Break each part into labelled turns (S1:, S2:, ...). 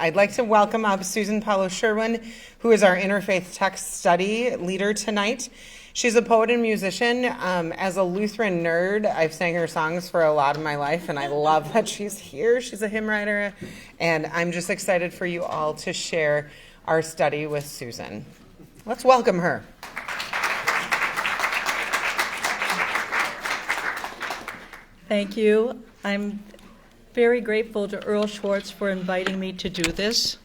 S1: I'd like to welcome up Susan Palo Cherwien, who is our interfaith text study leader tonight. She's a poet and musician. As a Lutheran nerd, I've sang her songs for a lot of my life, and I love that she's here. She's a hymn writer, and I'm just excited for you all to share our study with Susan. Let's welcome her.
S2: Thank you. I'm very grateful to Earl Schwartz for inviting me to do this.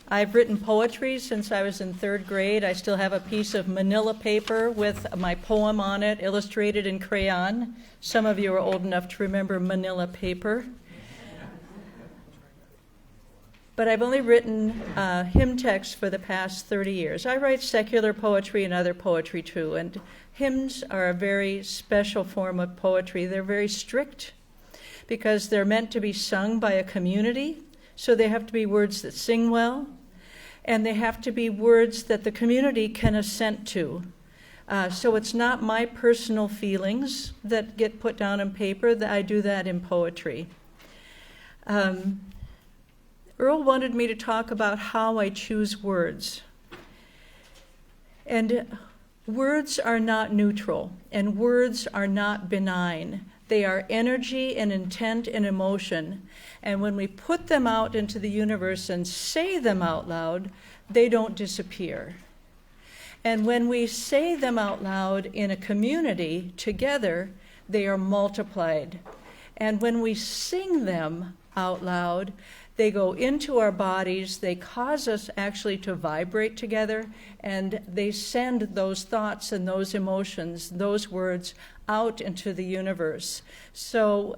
S2: I've written poetry since I was in third grade. I still have a piece of manila paper with my poem on it, illustrated in crayon. Some of you are old enough to remember manila paper. But I've only written hymn texts for the past 30 years. I write secular poetry and other poetry too, and hymns are a very special form of poetry. They're very strict because they're meant to be sung by a community, so they have to be words that sing well, and they have to be words that the community can assent to. So it's not my personal feelings that get put down on paper. I do that in poetry. Earl wanted me to talk about how I choose words. And words are not neutral, and words are not benign. They are energy and intent and emotion. And when we put them out into the universe and say them out loud, they don't disappear. And when we say them out loud in a community together, they are multiplied. And when we sing them out loud, they go into our bodies, they cause us actually to vibrate together, and they send those thoughts and those emotions, those words, out into the universe. So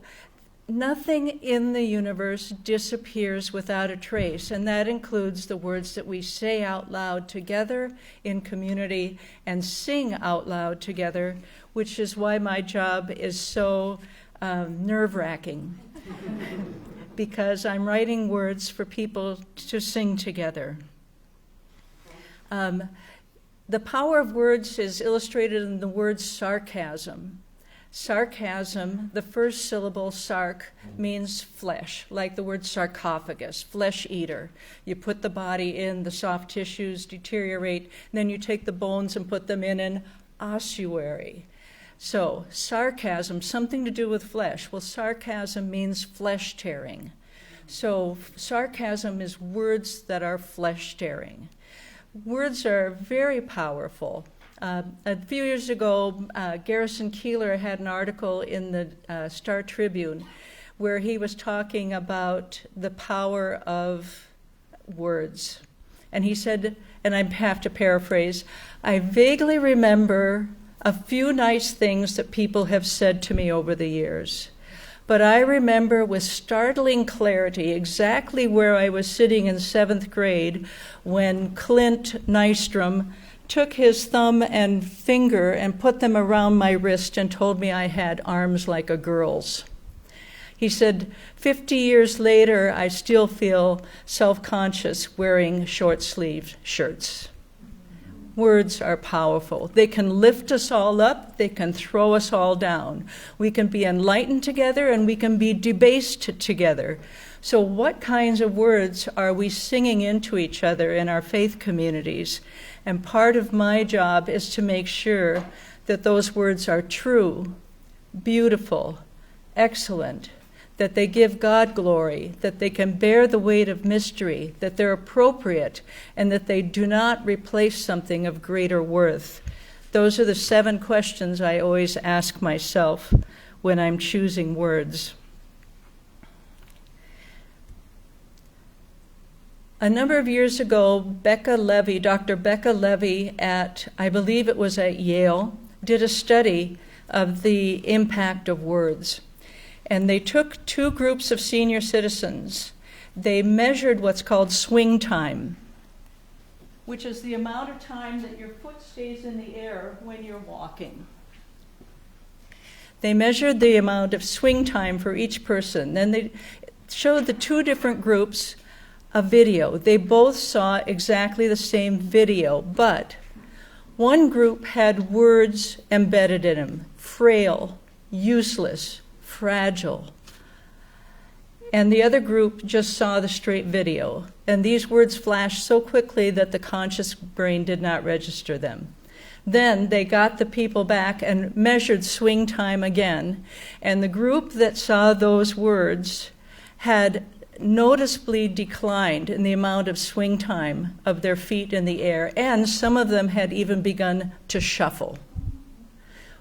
S2: nothing in the universe disappears without a trace, and that includes the words that we say out loud together in community and sing out loud together, which is why my job is so nerve-wracking. Because I'm writing words for people to sing together. The power of words is illustrated in the word sarcasm. Sarcasm, the first syllable, sarc, means flesh, like the word sarcophagus, flesh eater. You put the body in, the soft tissues deteriorate, then you take the bones and put them in an ossuary. So, sarcasm, something to do with flesh. Well, sarcasm means flesh tearing. So, sarcasm is words that are flesh tearing. Words are very powerful. A few years ago, Garrison Keillor had an article in the Star Tribune where he was talking about the power of words. And he said, and I have to paraphrase, I vaguely remember a few nice things that people have said to me over the years. But I remember with startling clarity exactly where I was sitting in 7th grade when Clint Nystrom took his thumb and finger and put them around my wrist and told me I had arms like a girl's. He said, 50 years later, I still feel self-conscious wearing short-sleeved shirts. Words are powerful. They can lift us all up. They can throw us all down. We can be enlightened together and we can be debased together. So what kinds of words are we singing into each other in our faith communities? And part of my job is to make sure that those words are true, beautiful, excellent, that they give God glory, that they can bear the weight of mystery, that they're appropriate, and that they do not replace something of greater worth. Those are the 7 questions I always ask myself when I'm choosing words. A number of years ago, Dr. Becca Levy I believe it was at Yale, did a study of the impact of words. And they took 2 groups of senior citizens. They measured what's called swing time, which is the amount of time that your foot stays in the air when you're walking. They measured the amount of swing time for each person. Then they showed the 2 different groups a video. They both saw exactly the same video, but one group had words embedded in them, frail, useless, fragile. and the other group just saw the straight video. And these words flashed so quickly that the conscious brain did not register them. Then they got the people back and measured swing time again, and the group that saw those words had noticeably declined in the amount of swing time of their feet in the air, and some of them had even begun to shuffle.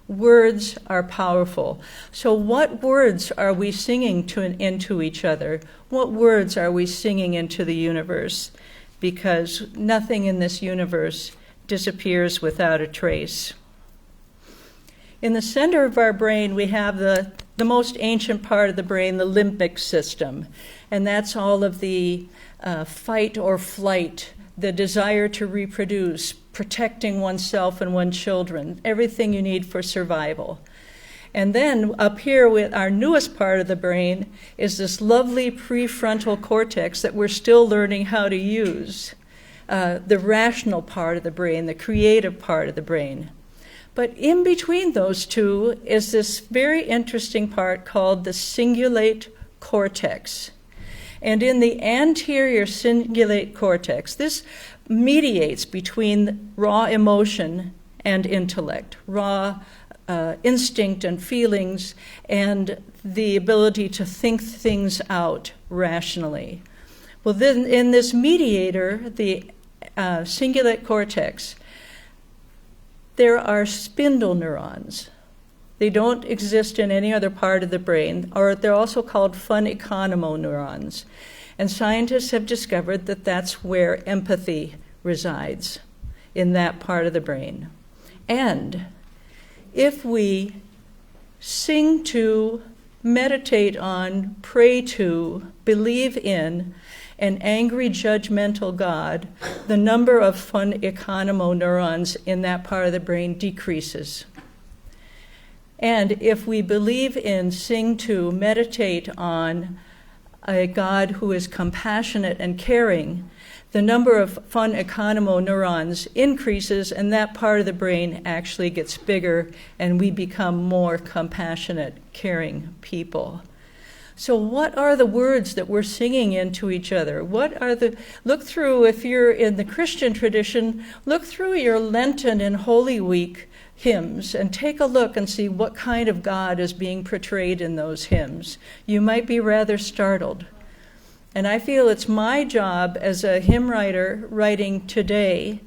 S2: Words are powerful. So what words are we singing into each other? What words are we singing into the universe? Because nothing in this universe disappears without a trace. In the center of our brain, we have the most ancient part of the brain, the limbic system. And that's all of the fight or flight, the desire to reproduce, protecting oneself and one's children, everything you need for survival. And then up here with our newest part of the brain is this lovely prefrontal cortex that we're still learning how to use, the rational part of the brain, the creative part of the brain. But in between those two is this very interesting part called the cingulate cortex. And in the anterior cingulate cortex, this mediates between raw emotion and intellect, raw instinct and feelings, and the ability to think things out rationally. Well, then in this mediator, the cingulate cortex, there are spindle neurons. They don't exist in any other part of the brain, or they're also called fun economo neurons. And scientists have discovered that that's where empathy resides, in that part of the brain. And if we sing to, meditate on, pray to, believe in an angry, judgmental God, the number of fun economo neurons in that part of the brain decreases. And if we believe in, sing to, meditate on a God who is compassionate and caring, the number of fun economo neurons increases, and that part of the brain actually gets bigger, and we become more compassionate, caring people. So what are the words that we're singing into each other? Look through, if you're in the Christian tradition, look through your Lenten and Holy Week hymns and take a look and see what kind of God is being portrayed in those hymns. You might be rather startled. And I feel it's my job as a hymn writer writing today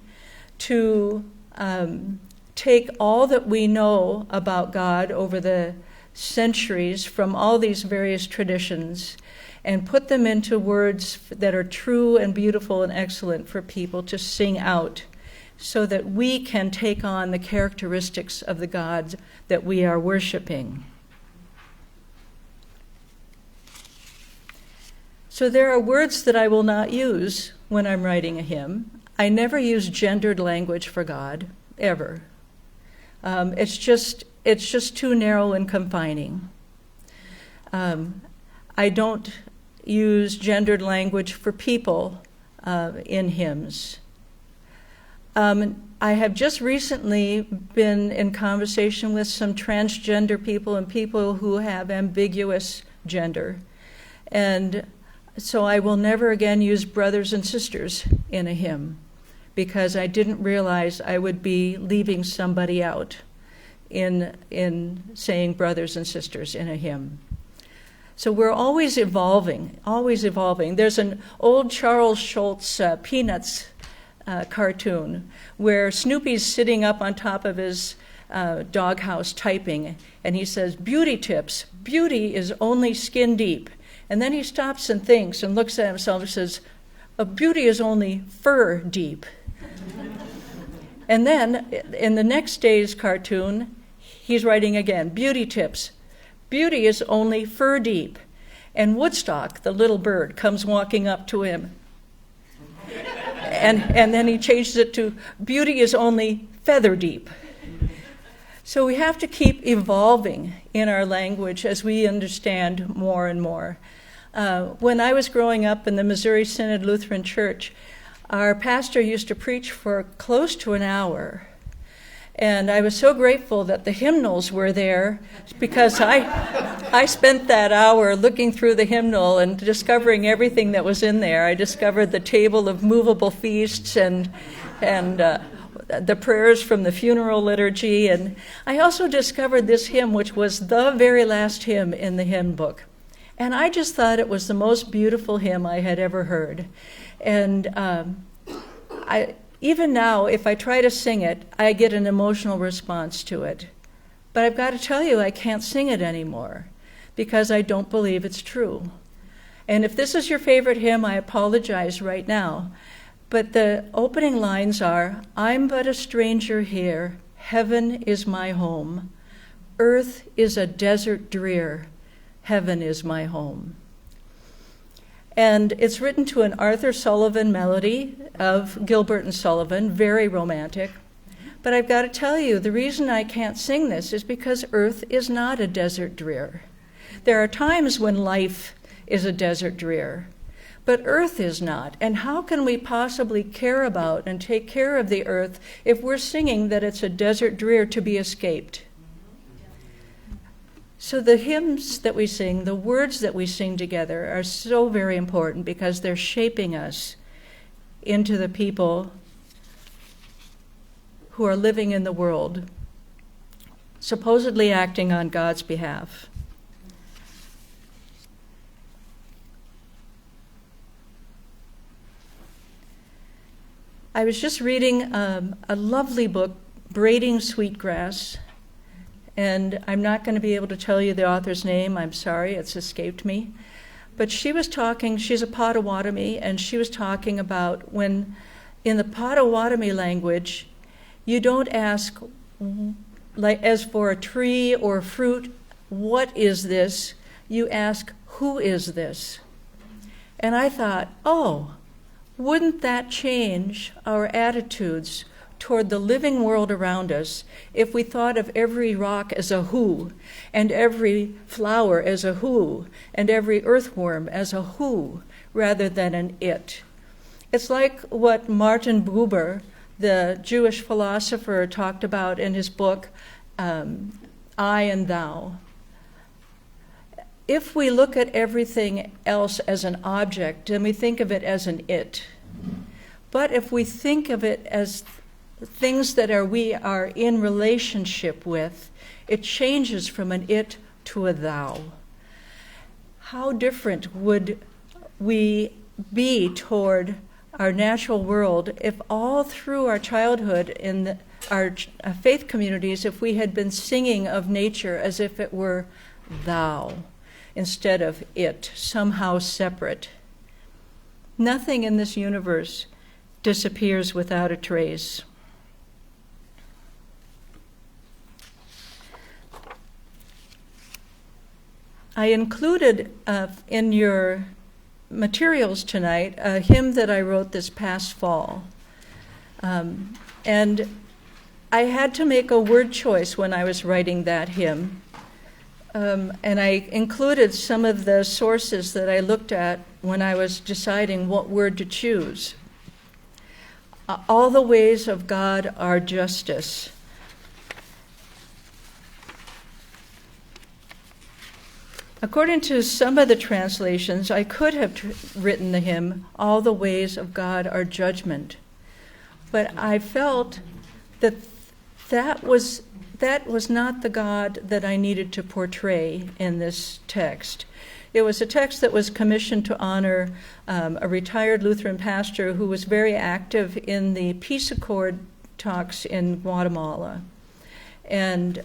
S2: to take all that we know about God over the centuries from all these various traditions and put them into words that are true and beautiful and excellent for people to sing out, so that we can take on the characteristics of the God that we are worshiping. So there are words that I will not use when I'm writing a hymn. I never use gendered language for God, ever. It's just too narrow and confining. I don't use gendered language for people in hymns. I have just recently been in conversation with some transgender people and people who have ambiguous gender. And so I will never again use brothers and sisters in a hymn, because I didn't realize I would be leaving somebody out in saying brothers and sisters in a hymn. So we're always evolving, always evolving. There's an old Charles Schulz Peanuts cartoon where Snoopy's sitting up on top of his doghouse typing, and he says, "Beauty tips, beauty is only skin deep." And then he stops and thinks and looks at himself and says, "Beauty is only fur deep." And then in the next day's cartoon, he's writing again, "Beauty tips, beauty is only fur deep." And Woodstock, the little bird, comes walking up to him. And then he changes it to, "Beauty is only feather deep." So we have to keep evolving in our language as we understand more and more. When I was growing up in the Missouri Synod Lutheran Church, our pastor used to preach for close to an hour. And I was so grateful that the hymnals were there, because I spent that hour looking through the hymnal and discovering everything that was in there. I discovered the table of movable feasts and the prayers from the funeral liturgy. And I also discovered this hymn, which was the very last hymn in the hymn book. And I just thought it was the most beautiful hymn I had ever heard. And even now, if I try to sing it, I get an emotional response to it. But I've got to tell you, I can't sing it anymore because I don't believe it's true. And if this is your favorite hymn, I apologize right now. But the opening lines are, I'm but a stranger here, heaven is my home. Earth is a desert drear, heaven is my home. And it's written to an Arthur Sullivan melody of Gilbert and Sullivan, very romantic. But I've got to tell you, the reason I can't sing this is because earth is not a desert drear. There are times when life is a desert drear, but earth is not. And how can we possibly care about and take care of the earth if we're singing that it's a desert drear to be escaped? So the hymns that we sing, the words that we sing together are so very important because they're shaping us into the people who are living in the world, supposedly acting on God's behalf. I was just reading a lovely book, Braiding Sweetgrass. And I'm not going to be able to tell you the author's name. I'm sorry, it's escaped me. But she was talking, she's a Potawatomi, and she was talking about when, in the Potawatomi language, you don't ask, like as for a tree or fruit, what is this? You ask, who is this? And I thought, oh, wouldn't that change our attitudes toward the living world around us if we thought of every rock as a who, and every flower as a who, and every earthworm as a who, rather than an it. It's like what Martin Buber, the Jewish philosopher, talked about in his book, I and Thou. If we look at everything else as an object, then we think of it as an it. But if we think of it as things that we are in relationship with, it changes from an it to a thou. How different would we be toward our natural world if all through our childhood in our faith communities, if we had been singing of nature as if it were thou instead of it, somehow separate? Nothing in this universe disappears without a trace. I included in your materials tonight a hymn that I wrote this past fall. And I had to make a word choice when I was writing that hymn. And I included some of the sources that I looked at when I was deciding what word to choose. All the ways of God are justice. According to some of the translations, I could have written the hymn, all the ways of God are judgment. But I felt that that was not the God that I needed to portray in this text. It was a text that was commissioned to honor a retired Lutheran pastor who was very active in the peace accord talks in Guatemala. And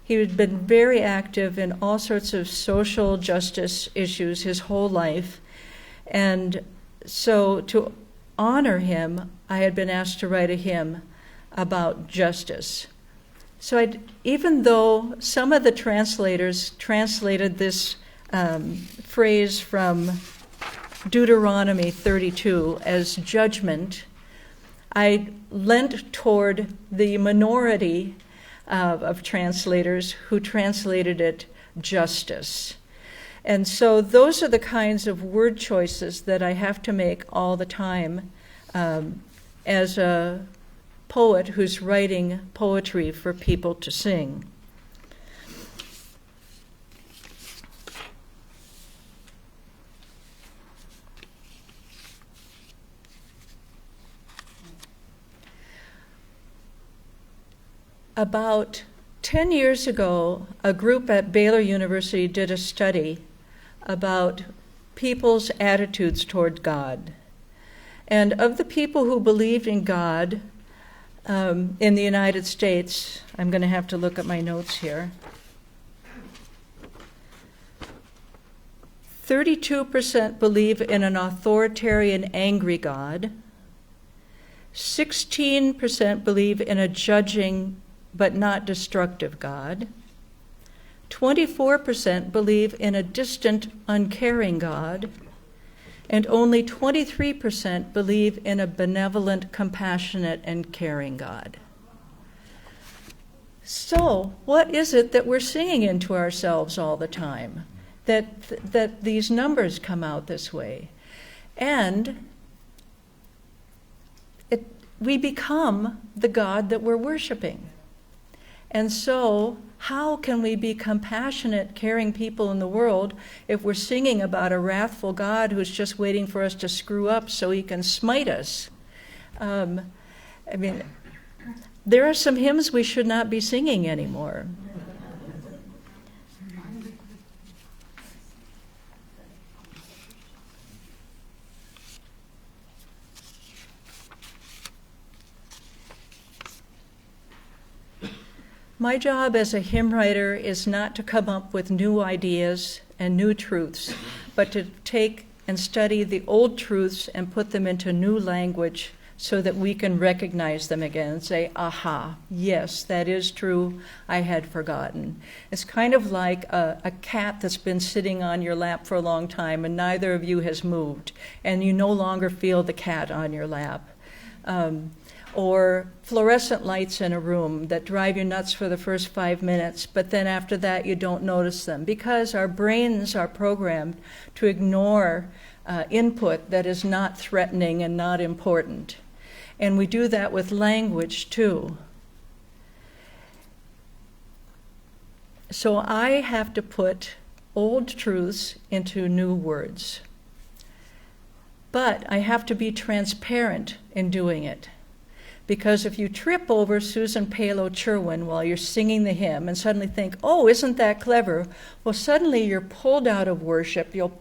S2: he had been very active in all sorts of social justice issues his whole life. And so to honor him, I had been asked to write a hymn about justice. So even though some of the translators translated this phrase from Deuteronomy 32 as judgment, I leant toward the minority of translators who translated it justice. And so those are the kinds of word choices that I have to make all the time as a poet who's writing poetry for people to sing. About 10 years ago, a group at Baylor University did a study about people's attitudes toward God. And of the people who believed in God in the United States, I'm going to have to look at my notes here, 32% believe in an authoritarian, angry God. 16% believe in a judging but not destructive God. 24% believe in a distant, uncaring God. And only 23% believe in a benevolent, compassionate, and caring God. So, what is it that we're singing into ourselves all the time? That these numbers come out this way. And we become the God that we're worshiping. And so, how can we be compassionate, caring people in the world if we're singing about a wrathful God who's just waiting for us to screw up so he can smite us? I mean, there are some hymns we should not be singing anymore. My job as a hymn writer is not to come up with new ideas and new truths, but to take and study the old truths and put them into new language so that we can recognize them again and say, aha, yes, that is true, I had forgotten. It's kind of like a cat that's been sitting on your lap for a long time and neither of you has moved, and you no longer feel the cat on your lap. Or fluorescent lights in a room that drive you nuts for the first 5 minutes, but then after that you don't notice them because our brains are programmed to ignore input that is not threatening and not important. And we do that with language too. So I have to put old truths into new words. But I have to be transparent in doing it. Because if you trip over Susan Palo Cherwien while you're singing the hymn and suddenly think, oh, isn't that clever? Well, suddenly you're pulled out of worship. You're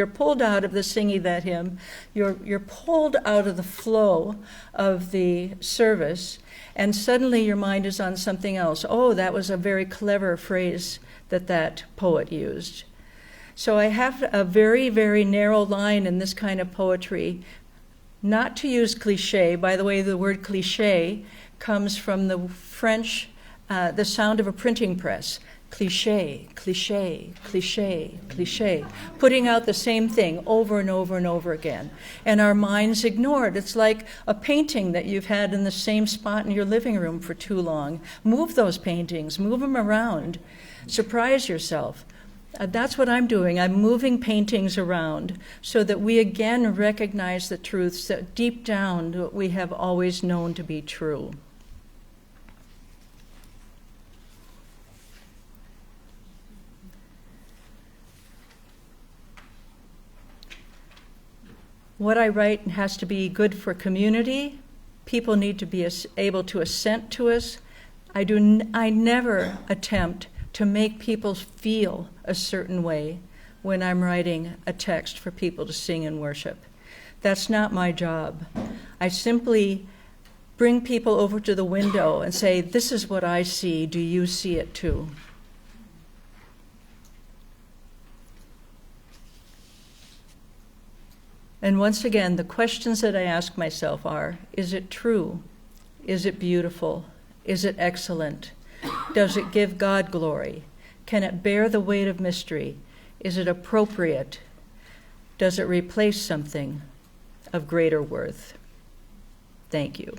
S2: pulled out of the singing that hymn. You're pulled out of the flow of the service. And suddenly your mind is on something else. Oh, that was a very clever phrase that poet used. So I have a very, very narrow line in this kind of poetry. Not to use cliché. By the way, the word cliché comes from the French, the sound of a printing press. Cliché, cliché, cliché, cliché. Putting out the same thing over and over and over again. And our minds ignore it. It's like a painting that you've had in the same spot in your living room for too long. Move those paintings, move them around. Surprise yourself. That's what I'm doing. I'm moving paintings around so that we again recognize the truths that deep down we have always known to be true. What I write has to be good for community. People need to be able to assent to us. I never attempt to make people feel a certain way when I'm writing a text for people to sing and worship. That's not my job. I simply bring people over to the window and say, this is what I see, do you see it too? And once again, the questions that I ask myself are, is it true? Is it beautiful? Is it excellent? Does it give God glory? Can it bear the weight of mystery? Is it appropriate? Does it replace something of greater worth? Thank you.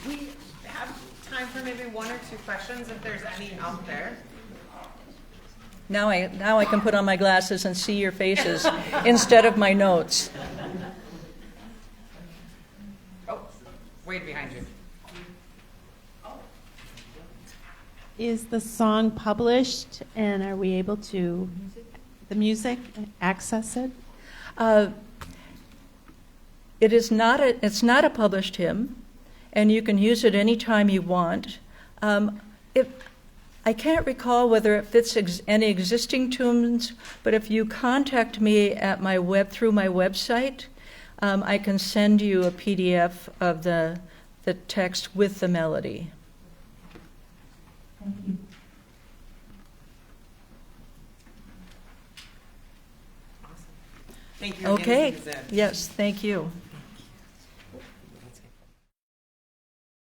S1: We have time for maybe one or two questions. questions if there's any out there.
S2: Now I can put on my glasses and see your faces instead of my notes.
S1: Oh, way behind you.
S3: Is the song published, and are we able to, the music, access it?
S2: It's not a published hymn, and you can use it anytime you want. I can't recall whether it fits any existing tunes, but if you contact me at through my website, I can send you a PDF of the text with the melody.
S3: Thank you.
S1: Thank you.
S2: Okay.
S1: Again, Susan.
S2: Yes, thank you.